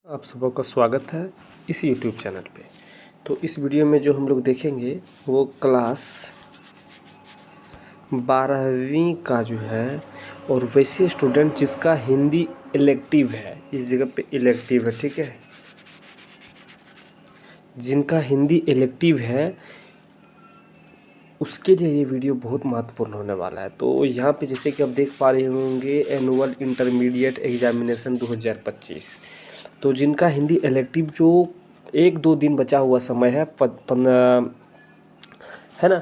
आप सबका स्वागत है इस YouTube चैनल पे। तो इस वीडियो में जो हम लोग देखेंगे वो क्लास 12वीं का जो है, और वैसे स्टूडेंट जिसका हिंदी इलेक्टिव है, इस जगह पे इलेक्टिव है, ठीक है, जिनका हिंदी इलेक्टिव है उसके लिए ये वीडियो बहुत महत्वपूर्ण होने वाला है। तो यहाँ पे जैसे कि आप देख पा रहे होंगे, एनुअल इंटरमीडिएट एग्जामिनेशन 2025। तो जिनका हिंदी इलेक्टिव जो 1-2 दिन बचा हुआ समय है, है ना,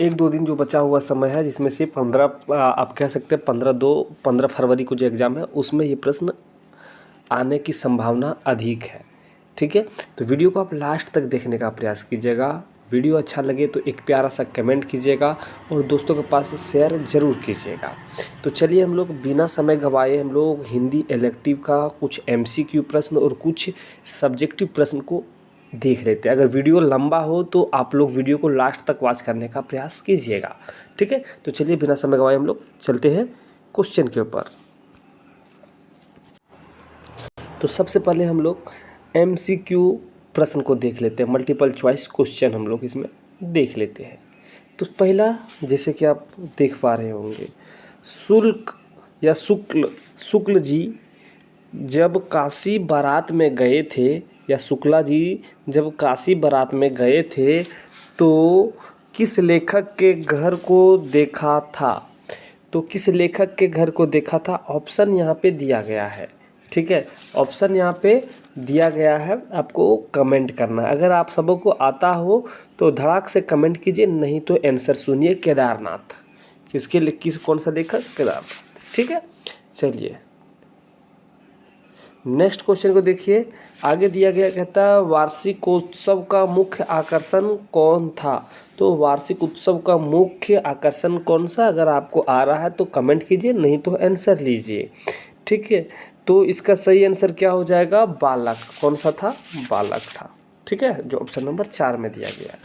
1-2 दिन जो बचा हुआ समय है, जिसमें से 15 आप कह सकते हैं 15 फरवरी को जो एग्ज़ाम है उसमें ये प्रश्न आने की संभावना अधिक है। ठीक है, तो वीडियो को आप लास्ट तक देखने का प्रयास कीजिएगा। वीडियो अच्छा लगे तो एक प्यारा सा कमेंट कीजिएगा और दोस्तों के पास शेयर ज़रूर कीजिएगा। तो चलिए हम लोग बिना समय गवाए हम लोग हिंदी इलेक्टिव का कुछ MCQ प्रश्न और कुछ सब्जेक्टिव प्रश्न को देख लेते हैं। अगर वीडियो लंबा हो तो आप लोग वीडियो को लास्ट तक वॉच करने का प्रयास कीजिएगा। ठीक है, तो चलिए बिना समय गवाए हम लोग चलते हैं क्वेश्चन के ऊपर। तो सबसे पहले हम लोग MCQ प्रश्न को देख लेते हैं, मल्टीपल चॉइस क्वेश्चन हम लोग इसमें देख लेते हैं। तो पहला, जैसे कि आप देख पा रहे होंगे, शुक्ल जी जब काशी बारात में गए थे, या शुक्ला जी जब काशी बारात में गए थे तो किस लेखक के घर को देखा था? तो किस लेखक के घर को देखा था? ऑप्शन यहाँ पे दिया गया है। ठीक है, ऑप्शन यहाँ पे दिया गया है, आपको कमेंट करना है। अगर आप सबको आता हो तो धड़ाक से कमेंट कीजिए, नहीं तो आंसर सुनिए केदारनाथ। कौन सा लेखक? केदारनाथ। ठीक है, चलिए नेक्स्ट क्वेश्चन को देखिए। आगे दिया गया, कहता है वार्षिकोत्सव का मुख्य आकर्षण कौन था? तो वार्षिक उत्सव का मुख्य आकर्षण कौन सा? अगर आपको आ रहा है तो कमेंट कीजिए, नहीं तो आंसर लीजिए। ठीक है, तो इसका सही आंसर क्या हो जाएगा? बालक। कौन सा था? बालक था। ठीक है, जो ऑप्शन नंबर 4 में दिया गया है।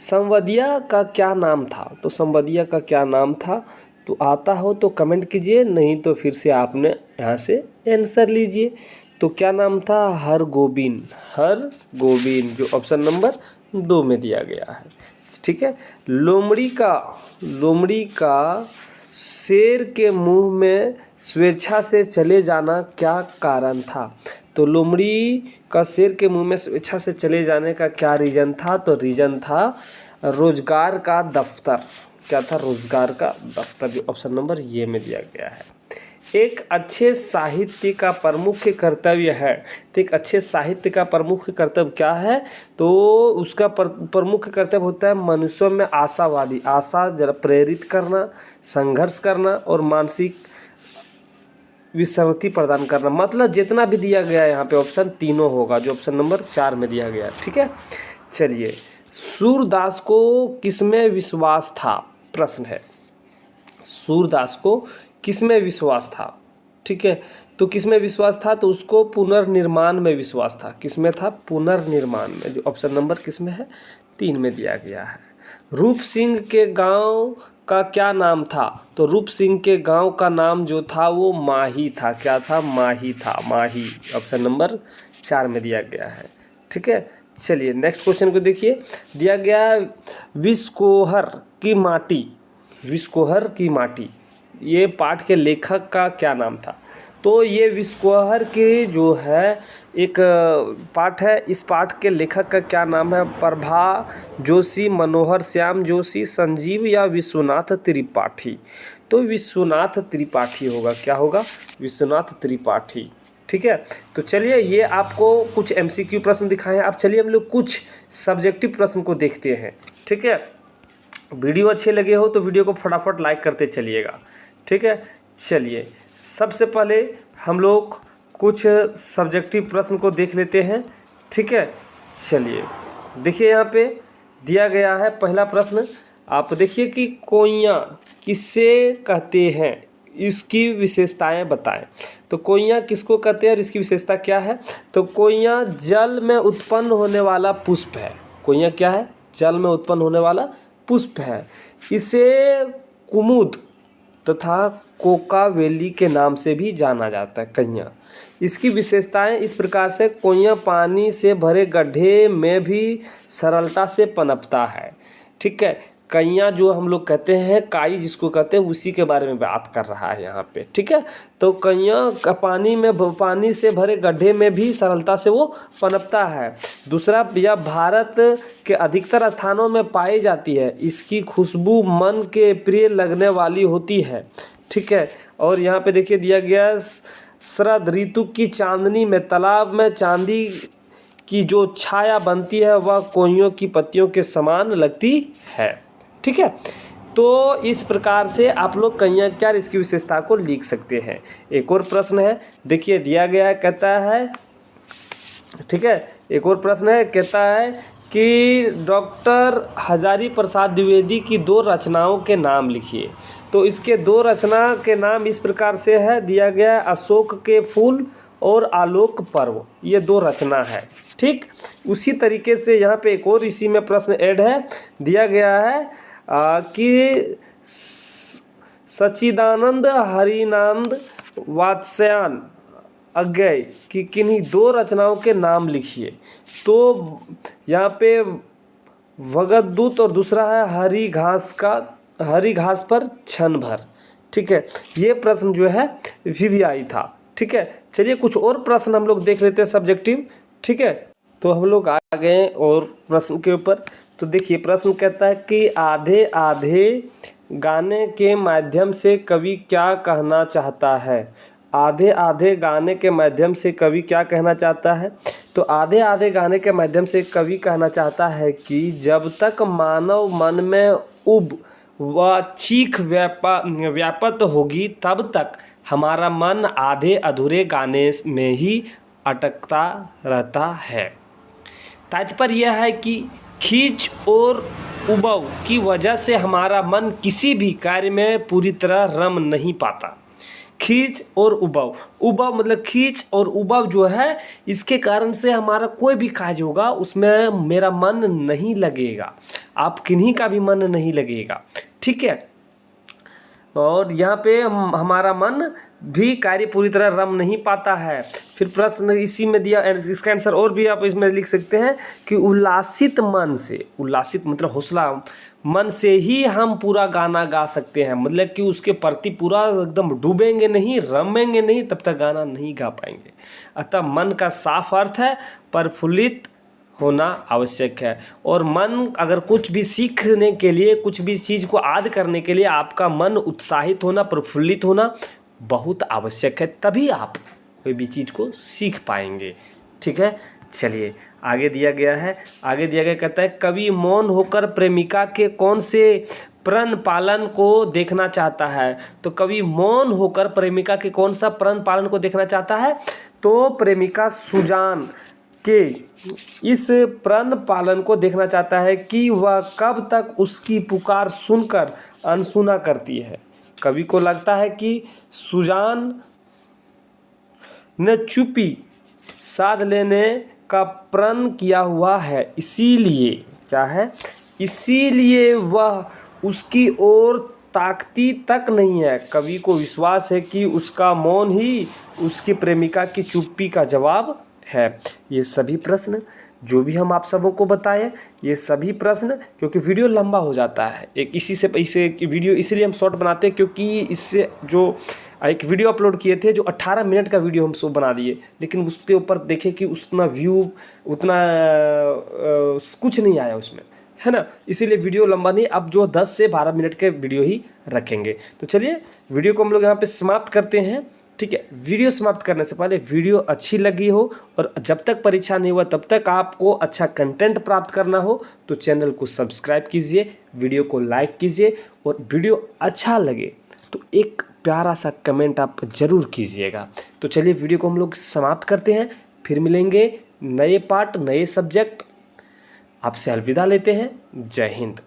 संवदिया का क्या नाम था? तो संवदिया का क्या नाम था? तो आता हो तो कमेंट कीजिए, नहीं तो फिर से आपने यहाँ से आंसर लीजिए। तो क्या नाम था? हरगोबिंद। हरगोबिंद, जो ऑप्शन नंबर 2 में दिया गया है। ठीक है, लोमड़ी का शेर के मुंह में स्वेच्छा से चले जाना क्या कारण था? तो लोमड़ी का शेर के मुंह में स्वेच्छा से चले जाने का क्या रीज़न था? तो रीज़न था रोजगार का दफ्तर। क्या था? रोजगार का दफ्तर, जो ऑप्शन नंबर ये में दिया गया है। एक अच्छे साहित्य का प्रमुख कर्तव्य है। तो एक अच्छे साहित्य का प्रमुख कर्तव्य क्या है? तो उसका प्रमुख कर्तव्य होता है मनुष्यों में आशा जरा प्रेरित करना, संघर्ष करना और मानसिक विश्रांति प्रदान करना। मतलब जितना भी दिया गया है यहाँ पे ऑप्शन तीनों होगा, जो ऑप्शन नंबर 4 में दिया गया है। ठीक है, चलिए सूरदास को किसमें विश्वास था? प्रश्न है, सूरदास को किसमें विश्वास था? ठीक है, तो किसमें विश्वास था? तो उसको पुनर्निर्माण में विश्वास था। किसमें था? पुनर्निर्माण में, जो ऑप्शन नंबर किसमें है? 3 में दिया गया है। रूप सिंह के गांव का क्या नाम था? तो रूप सिंह के गांव का नाम जो था वो माही था। क्या था? माही था। माही, ऑप्शन नंबर 4 में दिया गया है। ठीक है, चलिए नेक्स्ट क्वेश्चन को देखिए। दिया गया विस्कोहर की माटी, ये पाठ के लेखक का क्या नाम था? तो ये विस्कोहर की जो है एक पाठ है, इस पाठ के लेखक का क्या नाम है? प्रभा जोशी, मनोहर श्याम जोशी, संजीव या विश्वनाथ त्रिपाठी? तो विश्वनाथ त्रिपाठी होगा। क्या होगा? विश्वनाथ त्रिपाठी। ठीक है, तो चलिए ये आपको कुछ MCQ प्रश्न दिखाए हैं। अब चलिए हम लोग कुछ सब्जेक्टिव प्रश्न को देखते हैं। ठीक है, वीडियो अच्छे लगे हो तो वीडियो को फटाफट लाइक करते चलिएगा। ठीक है, चलिए सबसे पहले हम लोग कुछ सब्जेक्टिव प्रश्न को देख लेते हैं। ठीक है, चलिए देखिए यहाँ पे दिया गया है पहला प्रश्न। आप देखिए कि कोइयाँ किसे कहते हैं, इसकी विशेषताएं बताएं। तो कोइयाँ किसको कहते हैं और इसकी विशेषता क्या है? तो कोइयाँ जल में उत्पन्न होने वाला पुष्प है। कोइयाँ क्या है? जल में उत्पन्न होने वाला पुष्प है। इसे कुमुद तथा कोका वैली के नाम से भी जाना जाता है कैया। इसकी विशेषताएं इस प्रकार से, कोइया पानी से भरे गड्ढे में भी सरलता से पनपता है। ठीक है, कैया जो हम लोग कहते हैं, काई जिसको कहते हैं, उसी के बारे में बात कर रहा है यहाँ पे। ठीक है, तो कैया पानी से भरे गड्ढे में भी सरलता से वो पनपता है। दूसरा, यह भारत के अधिकतर स्थानों में पाई जाती है। इसकी खुशबू मन के प्रिय लगने वाली होती है। ठीक है, और यहाँ पे देखिए दिया गया, शरद ऋतु की चांदनी में तालाब में चांदी की जो छाया बनती है वह कोइयों की पत्तियों के समान लगती है। ठीक है, तो इस प्रकार से आप लोग कैया क्या इसकी विशेषता को लिख सकते हैं। एक और प्रश्न है, देखिए दिया गया है, कहता है, ठीक है, एक और प्रश्न है, कहता है कि डॉक्टर हजारी प्रसाद द्विवेदी की 2 रचनाओं के नाम लिखिए। तो इसके 2 रचना के नाम इस प्रकार से है, दिया गया है, अशोक के फूल और आलोक पर्व, ये 2 रचना है। ठीक, उसी तरीके से यहाँ पे एक और इसी में प्रश्न ऐड है, दिया गया है कि सच्चिदानंद हरिनानंद वात्स्यायन अज्ञेय की किन्हीं 2 रचनाओं के नाम लिखिए। तो यहाँ पे भगतदूत और दूसरा है हरी घास पर क्षण भर। ठीक है, ये प्रश्न जो है VVI था। ठीक है, चलिए कुछ और प्रश्न हम लोग देख लेते हैं सब्जेक्टिव। ठीक है, तो हम लोग आ गए और प्रश्न के ऊपर। तो देखिए प्रश्न कहता है कि आधे आधे गाने के माध्यम से कवि क्या कहना चाहता है। आधे आधे गाने के माध्यम से कवि क्या कहना चाहता है। तो आधे आधे गाने के माध्यम से कवि कहना चाहता है कि जब तक मानव मन में उब व चीख व्याप्त होगी तब तक हमारा मन आधे अधूरे गाने में ही अटकता रहता है। तात्पर्य यह है कि खींच और उबाऊ की वजह से हमारा मन किसी भी कार्य में पूरी तरह रम नहीं पाता। खींच और उबाऊ, उबाऊ मतलब खींच और उबाऊ जो है, इसके कारण से हमारा कोई भी कार्य होगा उसमें मेरा मन नहीं लगेगा, आप किन्हीं का भी मन नहीं लगेगा। ठीक है, और यहाँ पे हमारा मन भी कार्य पूरी तरह रम नहीं पाता है। फिर प्रश्न इसी में दिया, इसका आंसर और भी आप इसमें लिख सकते हैं कि उल्लासित मन से, उल्लासित मतलब हौसला मन से ही हम पूरा गाना गा सकते हैं। मतलब कि उसके प्रति पूरा एकदम डूबेंगे नहीं, रमेंगे नहीं, तब तक गाना नहीं गा पाएंगे। अतः मन का साफ अर्थ है प्रफुल्लित होना आवश्यक है। और मन अगर कुछ भी सीखने के लिए, कुछ भी चीज़ को याद करने के लिए आपका मन उत्साहित होना, प्रफुल्लित होना बहुत आवश्यक है, तभी आप कोई भी चीज़ को सीख पाएंगे। ठीक है, चलिए आगे दिया गया है, आगे दिया गया कहता है कवि मौन होकर प्रेमिका के कौन से प्रण पालन को देखना चाहता है। तो कवि मौन होकर प्रेमिका के कौन सा प्रण पालन को देखना चाहता है। तो प्रेमिका सुजान के इस प्रण पालन को देखना चाहता है कि वह कब तक उसकी पुकार सुनकर अनसुना करती है। कवि को लगता है कि सुजान ने चुप्पी साध लेने का प्रण किया हुआ है, इसीलिए क्या है, इसीलिए वह उसकी ओर ताकती तक नहीं है। कवि को विश्वास है कि उसका मौन ही उसकी प्रेमिका की चुप्पी का जवाब है। ये सभी प्रश्न जो भी हम आप सबों को बताएं, ये सभी प्रश्न, क्योंकि वीडियो लंबा हो जाता है, एक इसे वीडियो इसलिए हम शॉर्ट बनाते हैं, क्योंकि इससे जो एक वीडियो अपलोड किए थे जो 18 मिनट का वीडियो हम सब बना दिए, लेकिन उसके ऊपर देखें कि उतना व्यू उतना कुछ नहीं आया उसमें, है ना, इसीलिए वीडियो लंबा नहीं, अब जो 10 से 12 मिनट के वीडियो ही रखेंगे। तो चलिए वीडियो को हम लोग यहाँ पे समाप्त करते हैं। ठीक है, वीडियो समाप्त करने से पहले वीडियो अच्छी लगी हो और जब तक परीक्षा नहीं हुआ तब तक आपको अच्छा कंटेंट प्राप्त करना हो तो चैनल को सब्सक्राइब कीजिए, वीडियो को लाइक कीजिए और वीडियो अच्छा लगे तो एक प्यारा सा कमेंट आप ज़रूर कीजिएगा। तो चलिए वीडियो को हम लोग समाप्त करते हैं, फिर मिलेंगे नए पार्ट नए सब्जेक्ट। आपसे अलविदा लेते हैं। जय हिंद।